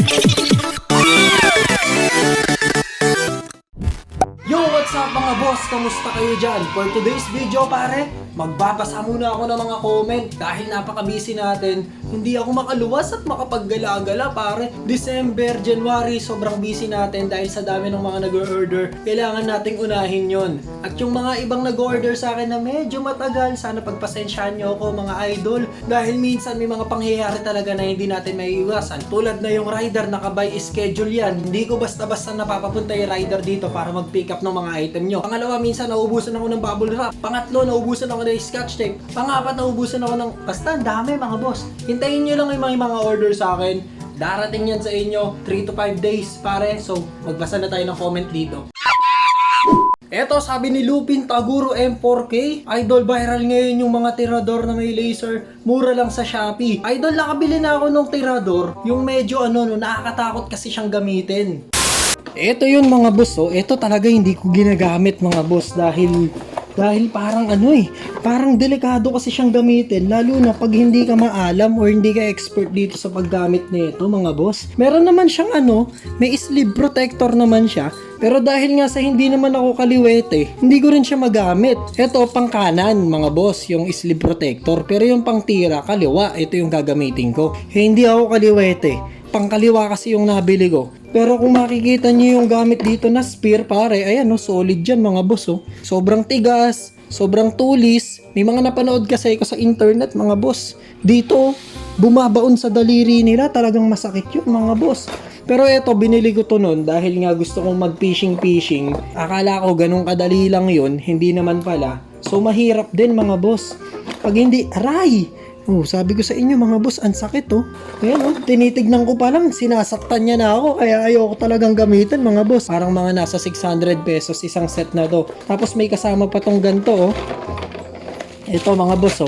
Yo, what's up mga boss? Kamusta kayo dyan? For today's video pare, magbabasa muna ako ng mga comment dahil napaka-busy natin. Hindi ako makaluwas at makapaggala-gala pare. December, January, sobrang busy natin dahil sa dami ng mga nag-order. Kailangan nating unahin yon. At yung mga ibang nag-order sa akin na medyo matagal, sana pagpasensyahan nyo ako mga idol. Dahil minsan may mga pangyayari talaga na hindi natin maiiwasan. Tulad na yung rider, naka-buy schedule yan. Hindi ko basta-basta napapapunta yung rider dito para mag-pick up ng mga item nyo. Pangalawa, minsan naubusan ako ng bubble wrap. Pangatlo, naubusan ako ng scotch tape. Pangapat, naubusan ako ng... Basta, dami mga boss. Hintayin nyo lang yung mga order sa akin. Darating yan sa inyo 3 to 5 days pare. So, magbasa na tayo ng comment dito. Eto, sabi ni Lupin Taguro M4K, idol, viral ngayon yung mga tirador na may laser, mura lang sa Shopee. Idol, nakabili na ako ng tirador, yung medyo nakakatakot kasi siyang gamitin. Eto yun mga boss, eto talaga hindi ko ginagamit mga boss dahil parang parang delikado kasi siyang gamitin, lalo na pag hindi ka maalam or hindi ka expert dito sa paggamit nito mga boss. Meron naman siyang may sleeve protector naman siya, pero dahil nga sa hindi naman ako kaliwete, hindi ko rin siya magamit. Ito pang kanan mga boss, yung sleeve protector, pero yung pang tira kaliwa, ito yung gagamitin ko. Hindi ako kaliwete, pang kaliwa kasi yung nabili ko. Pero kung makikita niyo yung gamit dito na spear pare, ayan solid yan mga boss Sobrang tigas, sobrang tulis. May mga napanood kasi ko sa internet mga boss. Dito, bumabaon sa daliri nila, talagang masakit yun mga boss. Pero eto, binili ko to nun dahil nga gusto kong mag-fishing. Akala ko ganun kadali lang yun, hindi naman pala. So mahirap din mga boss. Pag hindi, aray! Sabi ko sa inyo mga boss, ang sakit Ayan tinitignan ko pa lang, sinasaktan niya na ako, kaya ayoko talagang gamitin mga boss. Parang mga nasa 600 pesos isang set na to. Tapos may kasama pa tong ganito Ito mga boss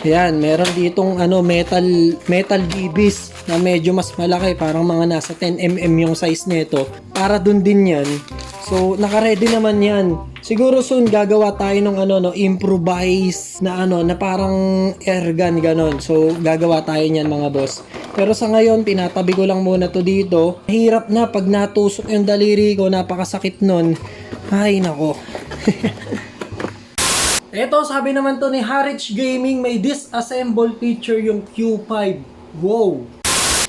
Ayan, meron ditong metal BBs na medyo mas malaki, parang mga nasa 10mm yung size nito. Para dun din yan. So, naka-ready naman yan. Siguro soon gagawa tayo ng improvise na na parang air gun ganon. So, gagawa tayo niyan mga boss. Pero sa ngayon, tinatabi ko lang muna to dito. Hirap na pag natusok yung daliri ko, napakasakit nun. Ay, nako. Eto, sabi naman to ni Harich Gaming, may disassemble feature yung Q5. Wow!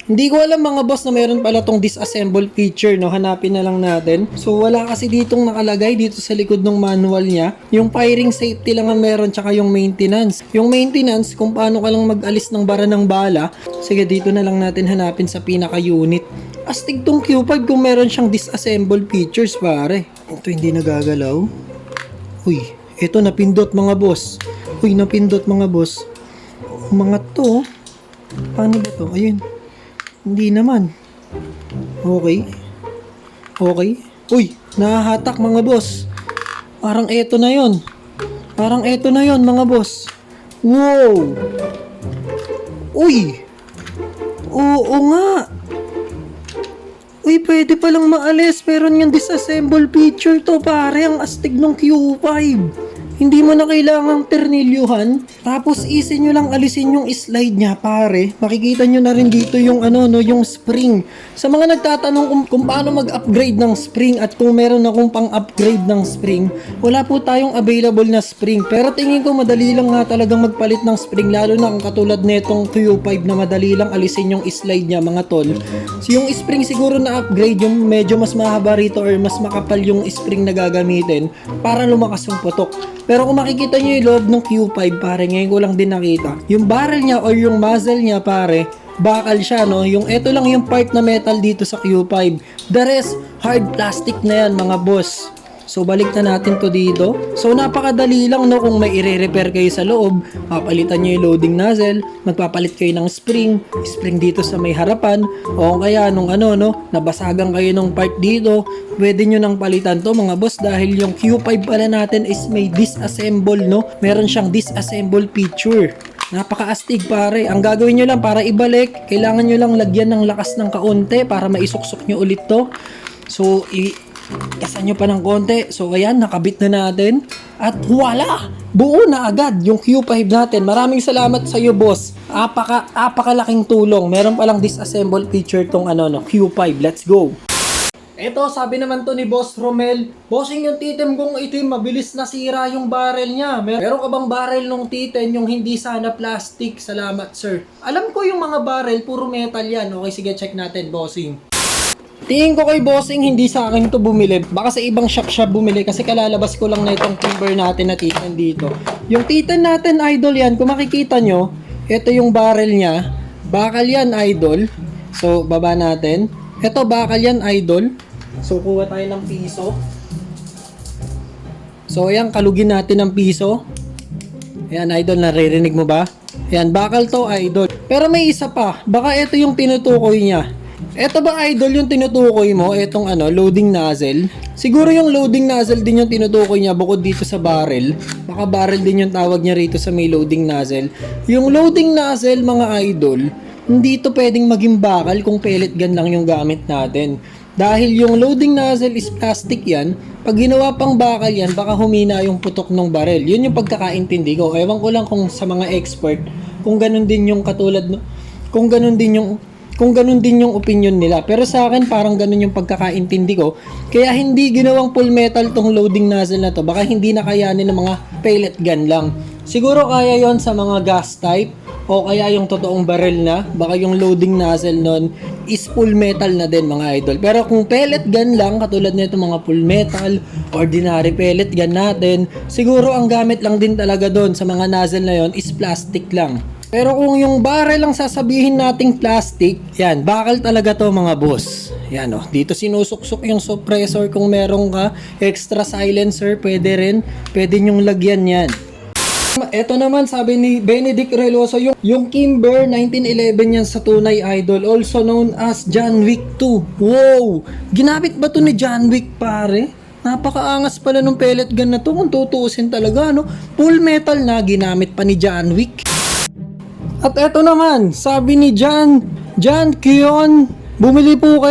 Hindi ko alam mga boss na meron pala tong disassemble feature hanapin na lang natin. So wala kasi ditong nakalagay dito sa likod ng manual niya. Yung firing safety lang ang meron, tsaka yung maintenance. Yung maintenance, kung paano ka lang mag-alis ng bara ng bala. Sige, dito na lang natin hanapin sa pinaka-unit. Astig tong Q5 kung meron siyang disassemble features pare. Ito hindi nagagalaw. Uy, ito napindot mga boss. Uy, napindot mga boss. Mga to, paano ba to? Ayun. Hindi naman. Okay. Uy, nahahatak mga boss. Parang eto na yon mga boss. Wow. Uy. Oo nga. Uy, pwede palang maalis. Meron yung disassemble feature to pare. Ang astig ng Q5. Hindi mo na kailangang ternilyuhan. Tapos easy nyo lang alisin yung slide niya pare. Makikita nyo na rin dito yung yung spring. Sa mga nagtatanong kung paano mag-upgrade ng spring at kung meron akong pang-upgrade ng spring, wala po tayong available na spring. Pero tingin ko madali lang nga talagang magpalit ng spring, lalo na kung katulad netong Q5 na madali lang alisin yung slide niya mga tol. So yung spring siguro na upgrade, yung medyo mas mahaba rito or mas makapal yung spring na gagamitin para lumakas yung putok. Pero kung makikita nyo yung loob ng Q5 pare, ngayon ko lang din nakita. Yung barrel niya or yung muzzle niya pare, bakal siya yung eto lang yung part na metal dito sa Q5. The rest, hard plastic na yan mga boss. So balik na natin to dito. So napakadali lang kung may i-repair kayo sa loob, papalitan nyo yung loading nozzle, magpapalit kayo ng spring dito sa may harapan, o kaya nung nabasagan kayo ng part dito, pwede nyo nang palitan to mga boss dahil yung Q5 pala natin is may disassemble meron siyang disassemble feature. Napaka-astig pare. Ang gagawin nyo lang para ibalik, kailangan nyo lang lagyan ng lakas ng kaunti para maisuksok nyo ulit to. So Kasan nyo pa ng konti. So ayan, nakabit na natin. At wala! Buo na agad yung Q5 natin. Maraming salamat sa iyo, boss. Apakalaking tulong. Meron palang disassemble feature tong Q5. Let's go! Eto, sabi naman to ni Boss Romel, bossing yung titem kong itim, mabilis nasira yung barrel niya. Meron ka bang barrel nung titem yung hindi sana plastic? Salamat, sir. Alam ko yung mga barrel, puro metal yan. Okay, sige, check natin, bossing. Tingin ko kay bossing, hindi sa akin to bumili. Baka sa ibang shop siya bumili kasi kalalabas ko lang na itong timber natin na titan dito. Yung titan natin, idol yan. Kung makikita nyo, ito yung barrel niya. Bakal yan, idol. So, baba natin. Ito, bakal yan, idol. So, kuha tayo ng piso. So, ayan, kalugin natin ng piso. Ayan, idol, naririnig mo ba? Ayan, bakal to, idol. Pero may isa pa. Baka ito yung tinutukoy niya. Ito ba, idol, yung tinutukoy mo? Itong loading nozzle? Siguro yung loading nozzle din yung tinutukoy niya bukod dito sa barrel. Baka barrel din yung tawag niya rito sa may loading nozzle. Yung loading nozzle, mga idol, hindi ito pwedeng maging bakal kung pellet gun lang yung gamit natin. Dahil yung loading nozzle is plastic yan, pag ginawa pang bakal yan, baka humina yung putok ng barrel. Yun yung pagkakaintindi ko. Ewan ko lang kung sa mga expert, kung ganun din yung katulad, kung ganun din yung opinion nila. Pero sa akin, parang ganun yung pagkakaintindi ko. Kaya hindi ginawang full metal tong loading nozzle na to. Baka hindi na kayanin ng mga pellet gun lang. Siguro kaya yon sa mga gas type o kaya yung totoong barrel na. Baka yung loading nozzle nun is full metal na din, mga idol. Pero kung pellet gun lang, katulad nito mga full metal, ordinary pellet gun natin, siguro ang gamit lang din talaga doon sa mga nozzle na yon is plastic lang. Pero kung yung barrel lang sasabihin nating plastic, yan, bakal talaga to, mga boss. Yan dito sinusuksok yung suppressor kung meron ka, extra silencer, pwede rin, pwede nyong lagyan yan. Ito naman, sabi ni Benedict Reloso, yung Kimber 1911 yan sa tunay, idol, also known as John Wick 2. Wow! Ginamit ba to ni John Wick, pare? Napakaangas pala nung pellet gun na to kung tutuusin talaga, Full metal na, ginamit pa ni John Wick. At eto naman, sabi ni John Kion, bumili po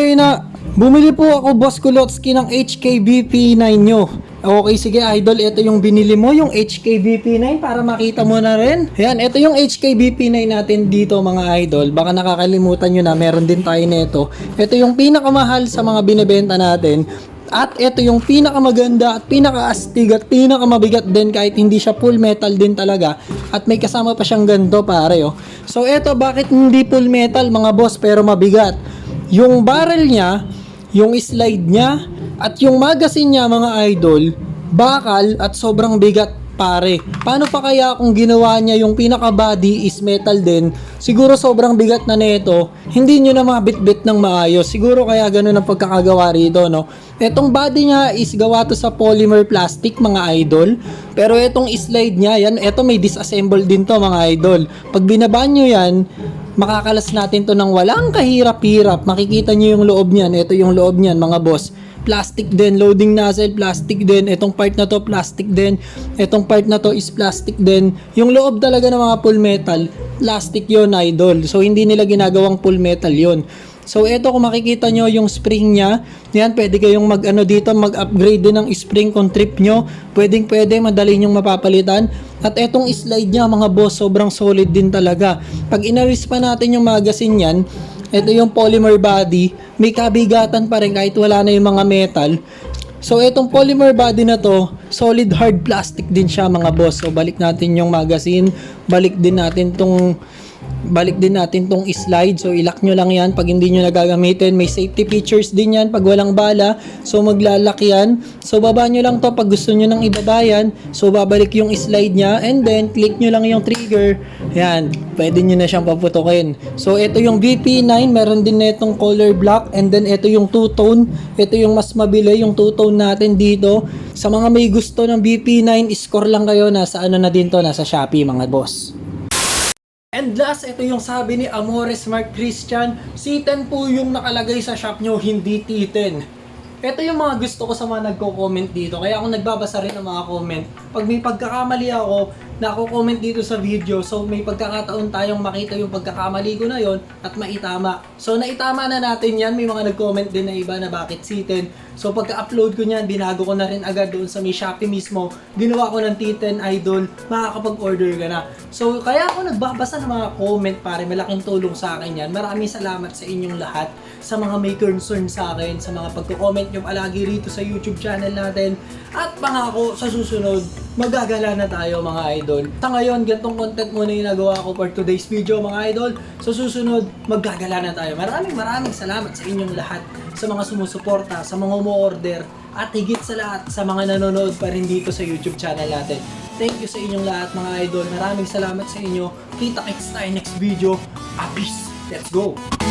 ako, Boss Kulotsky, ng HKBP9 nyo. Okay, sige, idol, ito yung binili mo, yung HKBP9, para makita mo na rin. Ayan, ito yung HKBP9 natin dito, mga idol. Baka nakakalimutan nyo na, meron din tayo nito. Ito yung pinakamahal sa mga binibenta natin. At ito yung pinakamaganda at pinakaastig at pinakamabigat din kahit hindi siya full metal din talaga. At may kasama pa siyang ganito, pare. So ito, bakit hindi full metal, mga boss, pero mabigat? Yung barrel niya, yung slide niya, at yung magazine niya, mga idol, bakal at sobrang bigat, pare. Paano pa kaya kung ginawa niya yung pinaka-body is metal din? Siguro sobrang bigat na nito, hindi nyo na mabitbit ng maayos. Siguro kaya ganun ang pagkakagawa rito, Etong body niya is gawa to sa polymer plastic, mga idol. Pero etong slide niya, yan, eto may disassemble din to, mga idol. Pag binaba nyo yan, makakalas natin to ng walang kahirap-hirap. Makikita nyo yung loob niyan. Ito yung loob niyan, mga boss. Plastic din, loading nozzle, plastic din. Etong part na to, plastic din. Etong part na to is plastic din. Yung loob talaga ng mga full metal, plastic yon, idol. So, hindi nila ginagawang full metal yon. So, eto, kung makikita nyo yung spring niya, yan, pwede kayong dito, mag-upgrade din ng spring kung trip nyo. Pwede, madali nyong mapapalitan. At etong slide niya, mga boss, sobrang solid din talaga. Pag inaris pa natin yung magazine yan, ito yung polymer body, may kabigatan pa rin kahit wala na yung mga metal. So, etong polymer body na to, solid hard plastic din siya, mga boss. So, balik natin yung magazine, balik din natin tong slide. So, ilock nyo lang yan pag hindi nyo nagagamitin. May safety features din yan pag walang bala. So, maglalak yan. So, baba nyo lang to pag gusto nyo nang ibaba yan. So, babalik yung slide nya. And then, click nyo lang yung trigger. Yan. Pwede nyo na siyang paputukin. So, ito yung VP9. Meron din na itong color black. And then, ito yung two-tone. Ito yung mas mabili, yung two-tone natin dito. Sa mga may gusto ng VP9, score lang kayo. Nasa na din to? Nasa Shopee, mga boss. And last, ito yung sabi ni Amores Mark Christian, C10 po yung nakalagay sa shop nyo, hindi T10. Ito yung mga gusto ko sa mga nagko-comment dito, kaya ako nagbabasa rin ng mga comment. Pag may pagkakamali ako, na ako comment dito sa video. So may pagkakataon tayong makita yung pagkakamali ko na yon at maitama. So naitama na natin yan. May mga nag-comment din na iba na bakit C10. So pagka-upload ko niyan, binago ko na rin agad doon sa may Shopee mismo. Ginawa ko ng T10 Idol, makakapag-order ka na. So kaya ako nagbabasa ng mga comment pare, malaking tulong sa akin yan. Maraming salamat sa inyong lahat, sa mga may concern sa akin, sa mga pagko-comment nyo palagi rito sa YouTube channel natin. At pangako sa susunod, magagala na tayo mga idol. Sa ngayon, gantong content muna yung nagawa ko for today's video mga idol. Sa susunod, magagala na tayo. Maraming salamat sa inyong lahat, sa mga sumusuporta, sa mga umu-order, at higit sa lahat sa mga nanonood pa rin dito sa YouTube channel natin. Thank you sa inyong lahat mga idol. Maraming salamat sa inyo. Kita-kits tayo next video. Peace! Let's go!